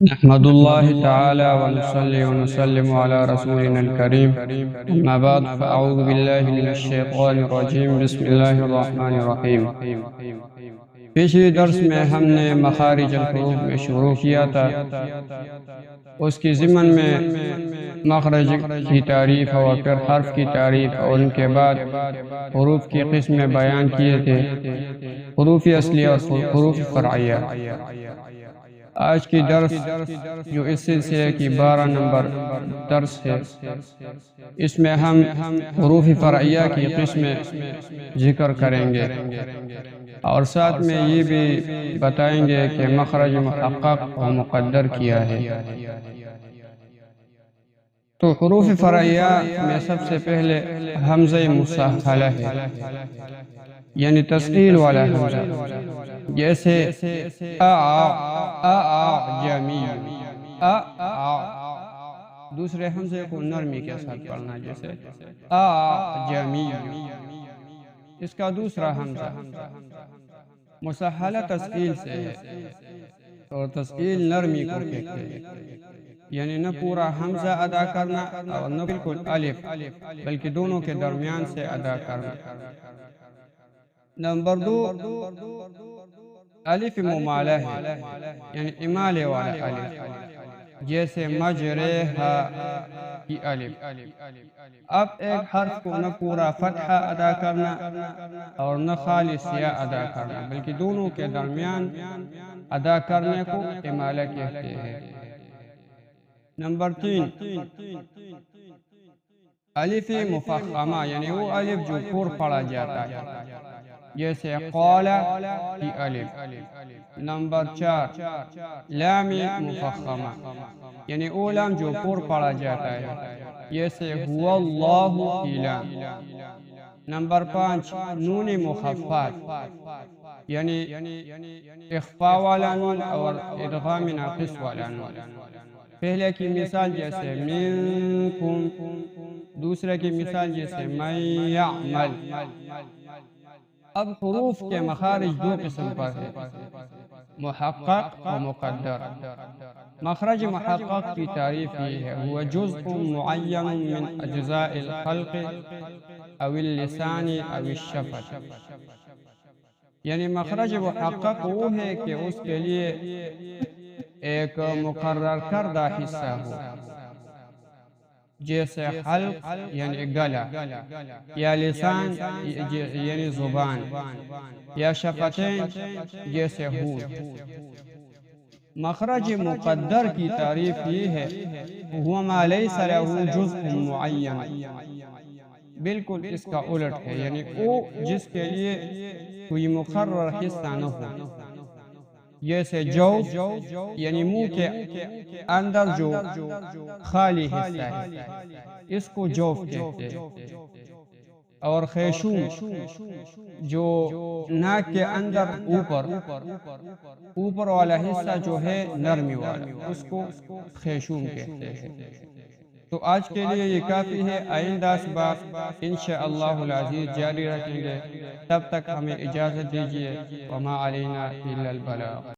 نحمد الله تعالى ونصلي ونسلم على رسولنا الكريم أما بعد فأعوذ بالله من الشيطان الرجيم بسم الله الرحمن الرحیم۔ پچھلی درس میں ہم نے مخارج الحروف میں شروع کیا تھا، اس کی ضمن میں مخرج کی تعریف اور پھر حرف کی تعریف اور ان کے بعد حروف کی قسمیں بیان کیے تھے، حروف اصلیہ اور حروف فرعیہ۔ آج کی درس جو اس سلسلے کی 12 نمبر درس ہے، اس میں ہم حروف فرعیہ کی قسمیں ذکر کریں گے اور ساتھ میں یہ بھی بتائیں گے کہ مخرج محقق و مقدر کیا ہے۔ تو حروف فرعیہ میں سب سے پہلے حمزہ مسہلہ ہے، یعنی تثقیل والا حمزہ، جیسے اعجمی، دوسرے حمزے کو نرمی کے ساتھ پڑھنا، جیسے اعجمی۔ اس کا دوسرا حمزہ مسہلہ تثقیل سے ہے، اور تثقیل نرمی کو کہتے ہیں، یعنی نہ پورا حمزہ ادا کرنا اور نہ بالکل الف، بلکہ دونوں کے درمیان سے ادا کرنا۔ نمبر 2 الف ممالہ ہے، یعنی امالے والا الف، جیسے مجرہا کی الف۔ اب ایک حرف کو نہ پورا فتحہ ادا کرنا اور نہ خالی سیاہ ادا کرنا، بلکہ دونوں کے درمیان ادا کرنے کو امالہ کہتے ہیں۔ نمبر 3 الف مفخمہ، یعنی وہ الف جو پر پڑا جاتا ہے، جیسے قال کی الف۔ نمبر 4 لام مفخمہ، یعنی وہ لام جو پر پڑا جاتا ہے، جیسے هو اللہ کی لام۔ نمبر 5 نون مخففات، یعنی اخفاء والا نون اور ادغام ناقص والا نون۔ پہلے کی مثال جیسے منکم، دوسرے کی مثال جیسے من یعمل۔ اب حروف کے مخارج 2 قسم پر ہے، محقق و مقدر۔ مخرج محقق کی تعریف یہ ہے، هو جزء معین من اجزاء الخلق او اللسان او الشفت، یعنی مخرج محقق وہ ہے کہ اس کے لیے ایک مقرر کردہ حصہ ہو، جیسے حلق یعنی گلا، یا لسان یعنی زبان، یا شفتین جیسے ہونٹ۔ مخرج مقدر کی تعریف یہ ہے، هو ما لیس له جزء معین، بالکل اس کا الٹ ہے، یعنی وہ جس کے لیے کوئی مقرر حصہ نہ ہو، جیسے جوف، یعنی منہ کے اندر جو خالی حصہ ہے، اس کو جوف کہتے ہیں۔ اور خیشوم، جو ناک کے اندر اوپر والا حصہ جو ہے نرمی والا، اس کو خیشوم کہتے ہیں۔ تو آج کے لیے یہ کافی ہے، آئندہ اسباب انشاءاللہ العزیز جاری رکھیں گے، تب تک ہمیں اجازت دیجیے۔ وما علینا الا البلاغ۔